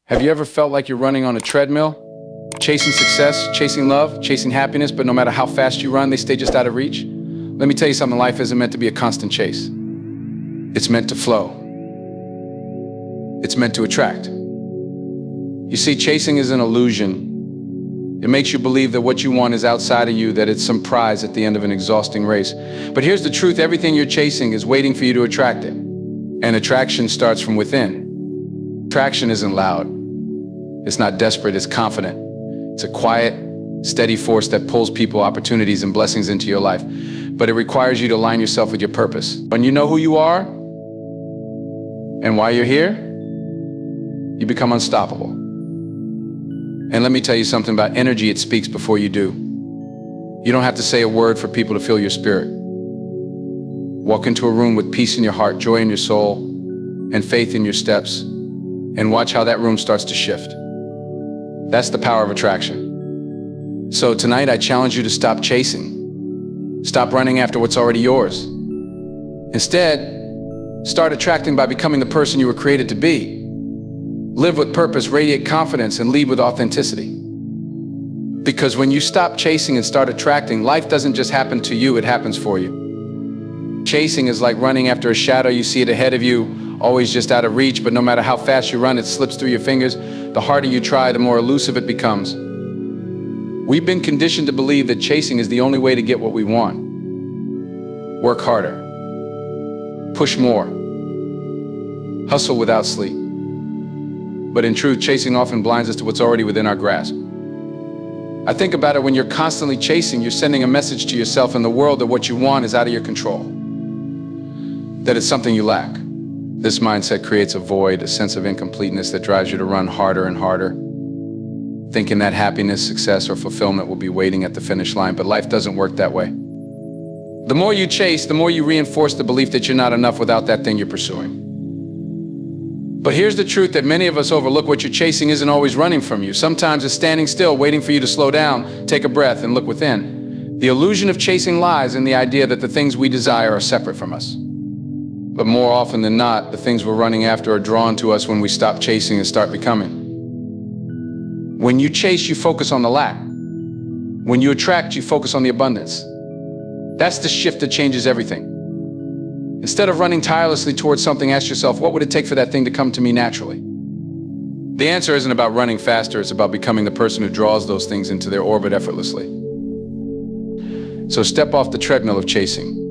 Have you ever felt like you're running on a treadmill? Chasing success, chasing love, chasing happiness, but no matter how fast you run, they stay just out of reach? Let me tell you something, life isn't meant to be a constant chase. It's meant to flow. It's meant to attract. You see, chasing is an illusion. It makes you believe that what you want is outside of you, that it's some prize at the end of an exhausting race. But here's the truth, everything you're chasing is waiting for you to attract it. And attraction starts from within. Attraction isn't loud. It's not desperate, it's confident. It's a quiet, steady force that pulls people, opportunities, and blessings into your life. But it requires you to align yourself with your purpose. When you know who you are and why you're here, you become unstoppable. And let me tell you something about energy, it speaks before you do. You don't have to say a word for people to feel your spirit. Walk into a room with peace in your heart, joy in your soul, and faith in your steps, and watch how that room starts to shift. That's the power of attraction. So tonight I challenge you to stop chasing. Stop running after what's already yours. Instead, start attracting by becoming the person you were created to be. Live with purpose, radiate confidence, and lead with authenticity. Because when you stop chasing and start attracting, life doesn't just happen to you, it happens for you. Chasing is like running after a shadow. You see it ahead of you, always just out of reach, but no matter how fast you run, it slips through your fingers. The harder you try, the more elusive it becomes. We've been conditioned to believe that chasing is the only way to get what we want. Work harder. Push more. Hustle without sleep. But in truth, chasing often blinds us to what's already within our grasp. I think about it, when you're constantly chasing, you're sending a message to yourself and the world that what you want is out of your control, that it's something you lack. This mindset creates a void, a sense of incompleteness that drives you to run harder and harder, thinking that happiness, success, or fulfillment will be waiting at the finish line, but life doesn't work that way. The more you chase, the more you reinforce the belief that you're not enough without that thing you're pursuing. But here's the truth that many of us overlook. What you're chasing isn't always running from you. Sometimes it's standing still, waiting for you to slow down, take a breath, and look within. The illusion of chasing lies in the idea that the things we desire are separate from us. But more often than not, the things we're running after are drawn to us when we stop chasing and start becoming. When you chase, you focus on the lack. When you attract, you focus on the abundance. That's the shift that changes everything. Instead of running tirelessly towards something, ask yourself, what would it take for that thing to come to me naturally? The answer isn't about running faster, it's about becoming the person who draws those things into their orbit effortlessly. So step off the treadmill of chasing.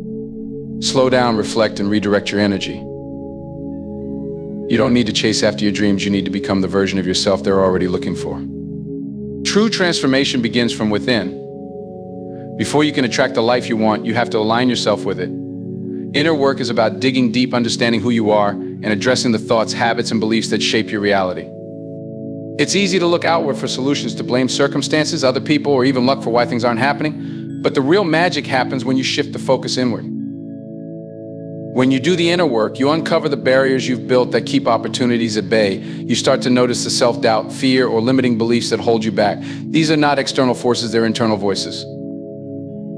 Slow down, reflect, and redirect your energy. You don't need to chase after your dreams, you need to become the version of yourself they're already looking for. True transformation begins from within. Before you can attract the life you want, you have to align yourself with it. Inner work is about digging deep, understanding who you are, and addressing the thoughts, habits, and beliefs that shape your reality. It's easy to look outward for solutions, to blame circumstances, other people, or even luck for why things aren't happening. But the real magic happens when you shift the focus inward. When you do the inner work, you uncover the barriers you've built that keep opportunities at bay. You start to notice the self-doubt, fear, or limiting beliefs that hold you back. These are not external forces, they're internal voices.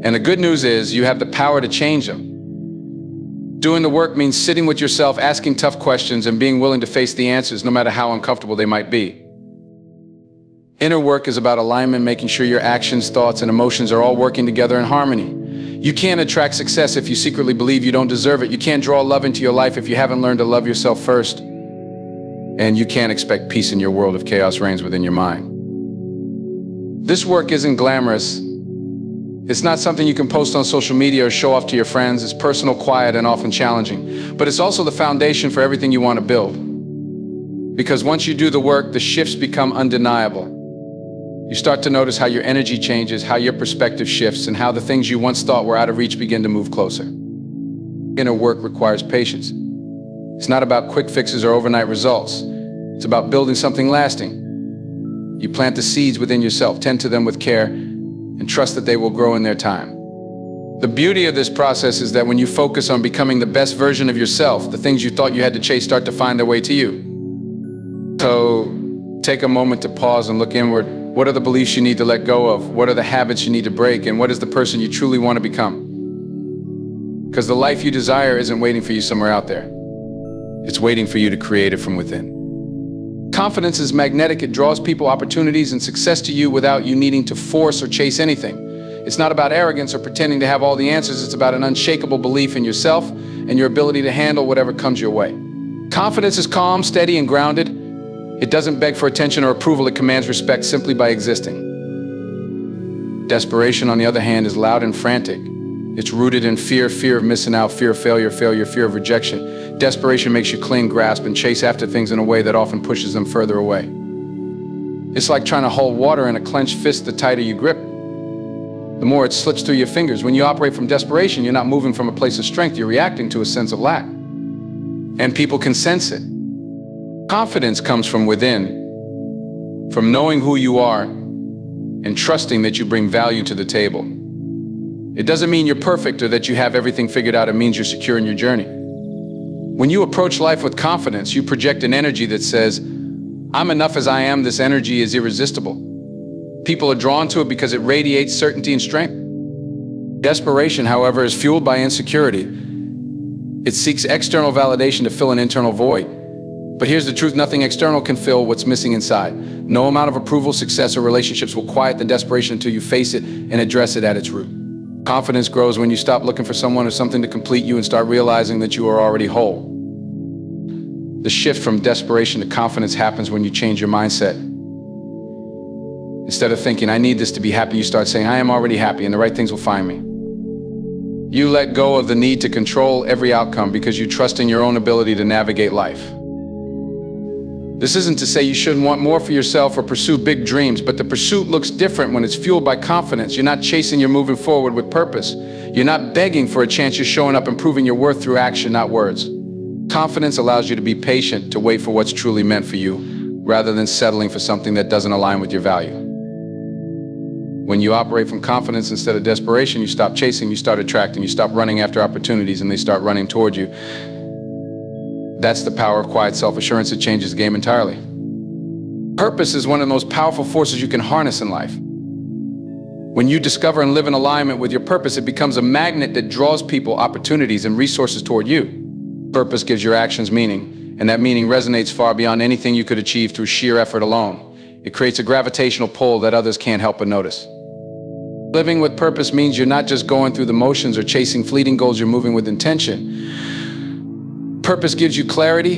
And the good news is you have the power to change them. Doing the work means sitting with yourself, asking tough questions, and being willing to face the answers, no matter how uncomfortable they might be. Inner work is about alignment, making sure your actions, thoughts, and emotions are all working together in harmony. You can't attract success if you secretly believe you don't deserve it. You can't draw love into your life if you haven't learned to love yourself first. And you can't expect peace in your world if chaos reigns within your mind. This work isn't glamorous. It's not something you can post on social media or show off to your friends. It's personal, quiet, and often challenging. But it's also the foundation for everything you want to build. Because once you do the work, the shifts become undeniable. You start to notice how your energy changes, how your perspective shifts, and how the things you once thought were out of reach begin to move closer. Inner work requires patience. It's not about quick fixes or overnight results. It's about building something lasting. You plant the seeds within yourself, tend to them with care, and trust that they will grow in their time. The beauty of this process is that when you focus on becoming the best version of yourself, the things you thought you had to chase start to find their way to you. So take a moment to pause and look inward. What are the beliefs you need to let go of? What are the habits you need to break? And what is the person you truly want to become? Because the life you desire isn't waiting for you somewhere out there. It's waiting for you to create it from within. Confidence is magnetic. It draws people, opportunities, and success to you without you needing to force or chase anything. It's not about arrogance or pretending to have all the answers. It's about an unshakable belief in yourself and your ability to handle whatever comes your way. Confidence is calm, steady, and grounded. It doesn't beg for attention or approval. It commands respect simply by existing. Desperation, on the other hand, is loud and frantic. It's rooted in fear, fear of missing out, fear of failure, fear of rejection. Desperation makes you cling, grasp, and chase after things in a way that often pushes them further away. It's like trying to hold water in a clenched fist. The tighter you grip, the more it slips through your fingers. When you operate from desperation, you're not moving from a place of strength. You're reacting to a sense of lack. And people can sense it. Confidence comes from within, from knowing who you are and trusting that you bring value to the table. It doesn't mean you're perfect or that you have everything figured out. It means you're secure in your journey. When you approach life with confidence, you project an energy that says, I'm enough as I am. This energy is irresistible. People are drawn to it because it radiates certainty and strength. Desperation, however, is fueled by insecurity. It seeks external validation to fill an internal void. But here's the truth: nothing external can fill what's missing inside. No amount of approval, success, or relationships will quiet the desperation until you face it and address it at its root. Confidence grows when you stop looking for someone or something to complete you and start realizing that you are already whole. The shift from desperation to confidence happens when you change your mindset. Instead of thinking, I need this to be happy, you start saying, I am already happy and the right things will find me. You let go of the need to control every outcome because you trust in your own ability to navigate life. This isn't to say you shouldn't want more for yourself or pursue big dreams, but the pursuit looks different when it's fueled by confidence. You're not chasing, you're moving forward with purpose. You're not begging for a chance, you're showing up and proving your worth through action, not words. Confidence allows you to be patient, to wait for what's truly meant for you, rather than settling for something that doesn't align with your value. When you operate from confidence instead of desperation, you stop chasing, you start attracting, you stop running after opportunities and they start running toward you. That's the power of quiet self-assurance. It changes the game entirely. Purpose is one of the most powerful forces you can harness in life. When you discover and live in alignment with your purpose, it becomes a magnet that draws people, opportunities, and resources toward you. Purpose gives your actions meaning, and that meaning resonates far beyond anything you could achieve through sheer effort alone. It creates a gravitational pull that others can't help but notice. Living with purpose means you're not just going through the motions or chasing fleeting goals, you're moving with intention. Purpose gives you clarity.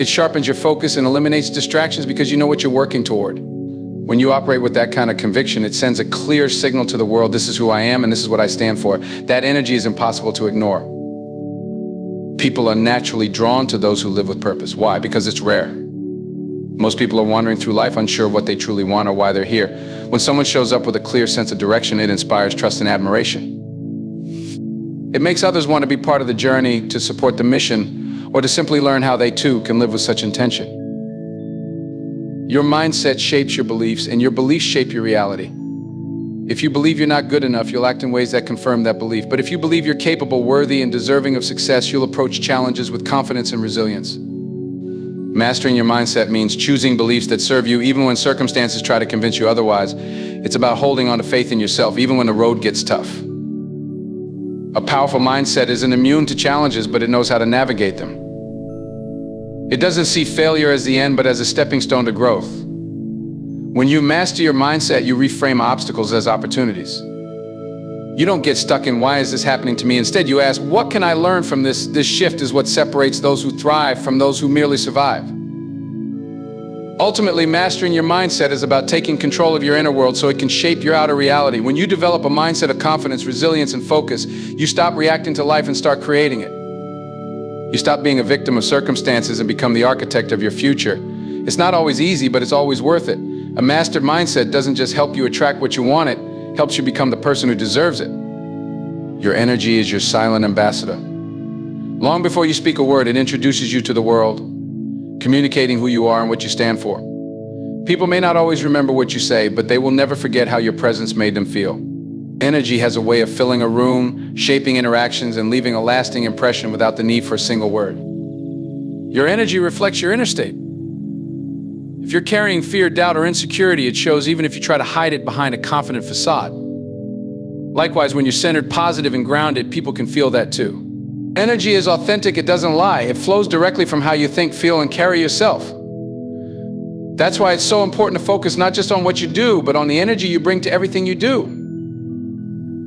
It sharpens your focus and eliminates distractions because you know what you're working toward. When you operate with that kind of conviction, it sends a clear signal to the world: this is who I am and this is what I stand for. That energy is impossible to ignore. People are naturally drawn to those who live with purpose. Why? Because it's rare. Most people are wandering through life unsure what they truly want or why they're here. When someone shows up with a clear sense of direction, it inspires trust and admiration. It makes others want to be part of the journey, to support the mission, or to simply learn how they too can live with such intention. Your mindset shapes your beliefs, and your beliefs shape your reality. If you believe you're not good enough, you'll act in ways that confirm that belief. But if you believe you're capable, worthy, and deserving of success, you'll approach challenges with confidence and resilience. Mastering your mindset means choosing beliefs that serve you even when circumstances try to convince you otherwise. It's about holding on to faith in yourself even when the road gets tough. A powerful mindset isn't immune to challenges, but it knows how to navigate them. It doesn't see failure as the end, but as a stepping stone to growth. When you master your mindset, you reframe obstacles as opportunities. You don't get stuck in, why is this happening to me? Instead, you ask, what can I learn from this? This shift is what separates those who thrive from those who merely survive. Ultimately, mastering your mindset is about taking control of your inner world so it can shape your outer reality. When you develop a mindset of confidence, resilience, and focus, you stop reacting to life and start creating it. You stop being a victim of circumstances and become the architect of your future. It's not always easy, but it's always worth it. A mastered mindset doesn't just help you attract what you want, it helps you become the person who deserves it. Your energy is your silent ambassador. Long before you speak a word, it introduces you to the world, communicating who you are and what you stand for. People may not always remember what you say, but they will never forget how your presence made them feel. Energy has a way of filling a room, shaping interactions, and leaving a lasting impression without the need for a single word. Your energy reflects your inner state. If you're carrying fear, doubt, or insecurity, it shows even if you try to hide it behind a confident facade. Likewise, when you're centered, positive, and grounded, people can feel that too. Energy is authentic, it doesn't lie. It flows directly from how you think, feel, and carry yourself. That's why it's so important to focus not just on what you do, but on the energy you bring to everything you do.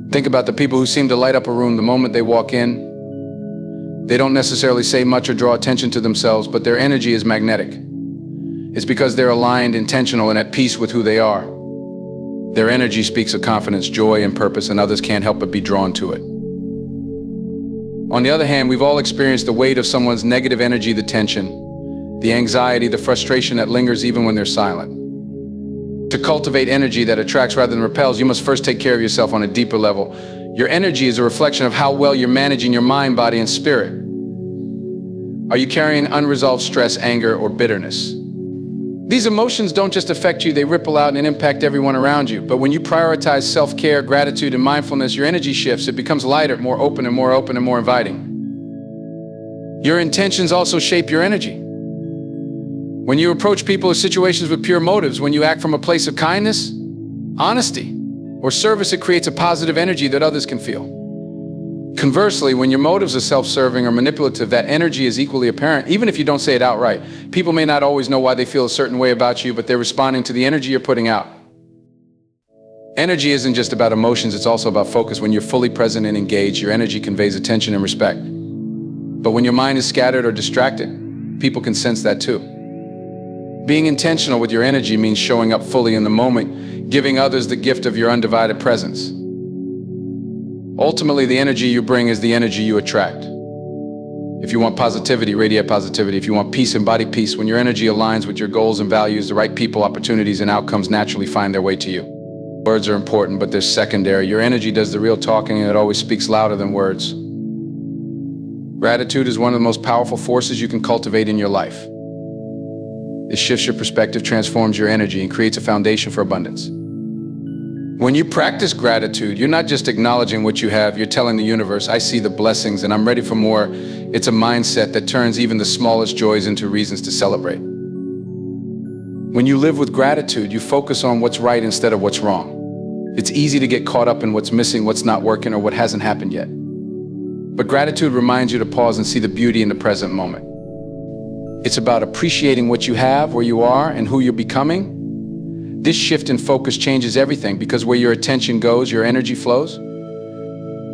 Think about the people who seem to light up a room the moment they walk in. They don't necessarily say much or draw attention to themselves, but their energy is magnetic. It's because they're aligned, intentional, and at peace with who they are. Their energy speaks of confidence, joy, and purpose, and others can't help but be drawn to it. On the other hand, we've all experienced the weight of someone's negative energy, the tension, the anxiety, the frustration that lingers even when they're silent. To cultivate energy that attracts rather than repels, you must first take care of yourself on a deeper level. Your energy is a reflection of how well you're managing your mind, body, and spirit. Are you carrying unresolved stress, anger, or bitterness? These emotions don't just affect you, they ripple out and impact everyone around you. But when you prioritize self-care, gratitude, and mindfulness, your energy shifts. It becomes lighter, more open and more inviting. Your intentions also shape your energy. When you approach people or situations with pure motives, when you act from a place of kindness, honesty, or service, it creates a positive energy that others can feel. Conversely, when your motives are self-serving or manipulative, that energy is equally apparent, even if you don't say it outright. People may not always know why they feel a certain way about you, but they're responding to the energy you're putting out. Energy isn't just about emotions, it's also about focus. When you're fully present and engaged, your energy conveys attention and respect. But when your mind is scattered or distracted, people can sense that too. Being intentional with your energy means showing up fully in the moment, giving others the gift of your undivided presence. Ultimately, the energy you bring is the energy you attract. If you want positivity, radiate positivity. If you want peace, embody peace. When your energy aligns with your goals and values, the right people, opportunities, and outcomes naturally find their way to you. Words are important, but they're secondary. Your energy does the real talking, and it always speaks louder than words. Gratitude is one of the most powerful forces you can cultivate in your life. It shifts your perspective, transforms your energy, and creates a foundation for abundance. When you practice gratitude, you're not just acknowledging what you have, you're telling the universe, I see the blessings and I'm ready for more. It's a mindset that turns even the smallest joys into reasons to celebrate. When you live with gratitude, you focus on what's right instead of what's wrong. It's easy to get caught up in what's missing, what's not working, or what hasn't happened yet. But gratitude reminds you to pause and see the beauty in the present moment. It's about appreciating what you have, where you are, and who you're becoming. This shift in focus changes everything, because where your attention goes, your energy flows.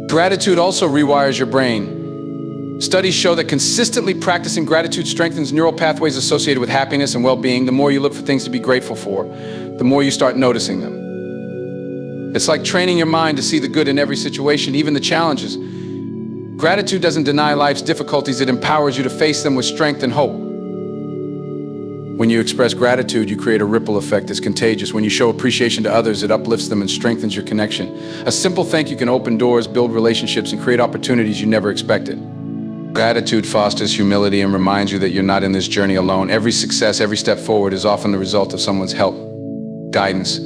Gratitude also rewires your brain. Studies show that consistently practicing gratitude strengthens neural pathways associated with happiness and well-being. The more you look for things to be grateful for, the more you start noticing them. It's like training your mind to see the good in every situation, even the challenges. Gratitude doesn't deny life's difficulties, it empowers you to face them with strength and hope. When you express gratitude, you create a ripple effect that's contagious. When you show appreciation to others, it uplifts them and strengthens your connection. A simple thank you can open doors, build relationships, and create opportunities you never expected. Gratitude fosters humility and reminds you that you're not in this journey alone. Every success, every step forward is often the result of someone's help, guidance,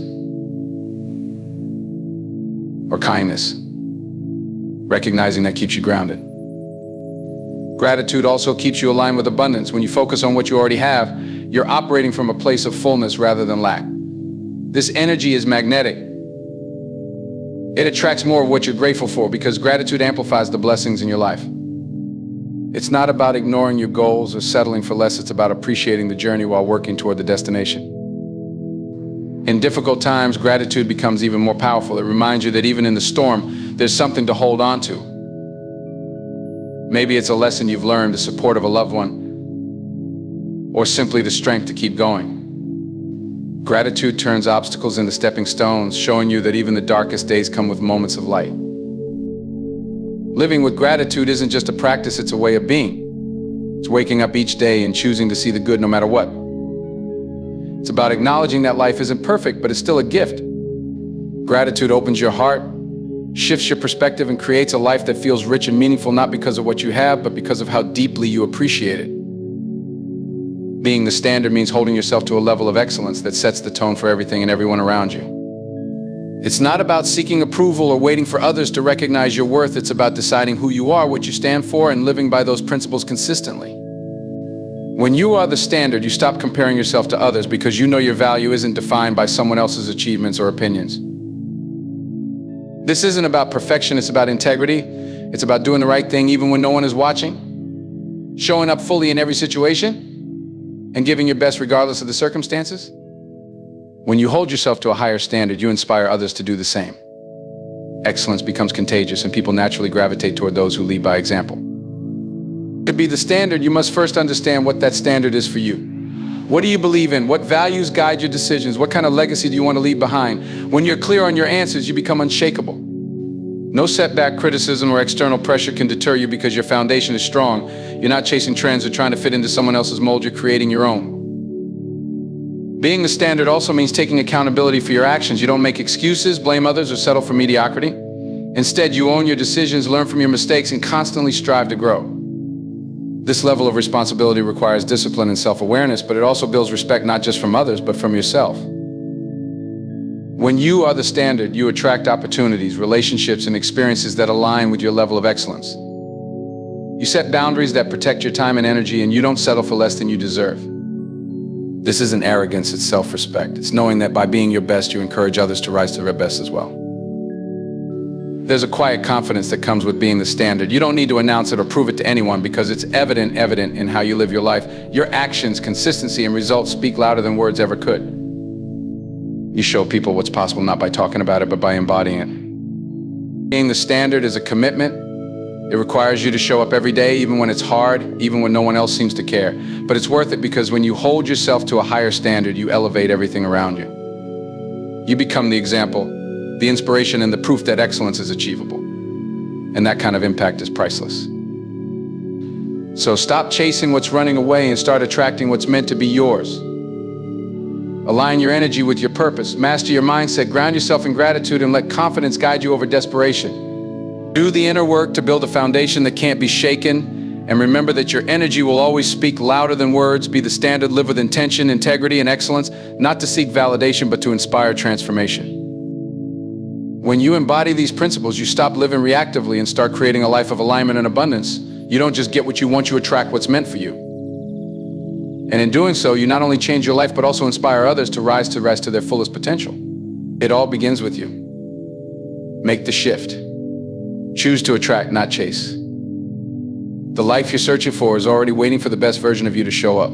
or kindness. Recognizing that keeps you grounded. Gratitude also keeps you aligned with abundance. When you focus on what you already have, you're operating from a place of fullness rather than lack. This energy is magnetic. It attracts more of what you're grateful for, because gratitude amplifies the blessings in your life. It's not about ignoring your goals or settling for less. It's about appreciating the journey while working toward the destination. In difficult times, gratitude becomes even more powerful. It reminds you that even in the storm, there's something to hold on to. Maybe it's a lesson you've learned, the support of a loved one, or simply the strength to keep going. Gratitude turns obstacles into stepping stones, showing you that even the darkest days come with moments of light. Living with gratitude isn't just a practice, it's a way of being. It's waking up each day and choosing to see the good no matter what. It's about acknowledging that life isn't perfect, but it's still a gift. Gratitude opens your heart, shifts your perspective, and creates a life that feels rich and meaningful, not because of what you have, but because of how deeply you appreciate it. Being the standard means holding yourself to a level of excellence that sets the tone for everything and everyone around you. It's not about seeking approval or waiting for others to recognize your worth. It's about deciding who you are, what you stand for, and living by those principles consistently. When you are the standard, you stop comparing yourself to others, because you know your value isn't defined by someone else's achievements or opinions. This isn't about perfection, it's about integrity. It's about doing the right thing even when no one is watching, showing up fully in every situation, and giving your best regardless of the circumstances? When you hold yourself to a higher standard, you inspire others to do the same. Excellence becomes contagious, and people naturally gravitate toward those who lead by example. To be the standard, you must first understand what that standard is for you. What do you believe in? What values guide your decisions? What kind of legacy do you want to leave behind? When you're clear on your answers, you become unshakable. No setback, criticism, or external pressure can deter you because your foundation is strong. You're not chasing trends or trying to fit into someone else's mold, you're creating your own. Being the standard also means taking accountability for your actions. You don't make excuses, blame others, or settle for mediocrity. Instead, you own your decisions, learn from your mistakes, and constantly strive to grow. This level of responsibility requires discipline and self-awareness, but it also builds respect not just from others, but from yourself. When you are the standard, you attract opportunities, relationships, and experiences that align with your level of excellence. You set boundaries that protect your time and energy, and you don't settle for less than you deserve. This isn't arrogance, it's self-respect. It's knowing that by being your best, you encourage others to rise to their best as well. There's a quiet confidence that comes with being the standard. You don't need to announce it or prove it to anyone because it's evident in how you live your life. Your actions, consistency, and results speak louder than words ever could. You show people what's possible not by talking about it, but by embodying it. Being the standard is a commitment. It requires you to show up every day, even when it's hard, even when no one else seems to care. But it's worth it because when you hold yourself to a higher standard, you elevate everything around you. You become the example, the inspiration, and the proof that excellence is achievable. And that kind of impact is priceless. So stop chasing what's running away and start attracting what's meant to be yours. Align your energy with your purpose, master your mindset, ground yourself in gratitude, and let confidence guide you over desperation. Do the inner work to build a foundation that can't be shaken, and remember that your energy will always speak louder than words. Be the standard, live with intention, integrity, and excellence, not to seek validation, but to inspire transformation. When you embody these principles, you stop living reactively and start creating a life of alignment and abundance. You don't just get what you want, you attract what's meant for you. And in doing so, you not only change your life, but also inspire others to rise to their fullest potential. It all begins with you. Make the shift. Choose to attract, not chase. The life you're searching for is already waiting for the best version of you to show up.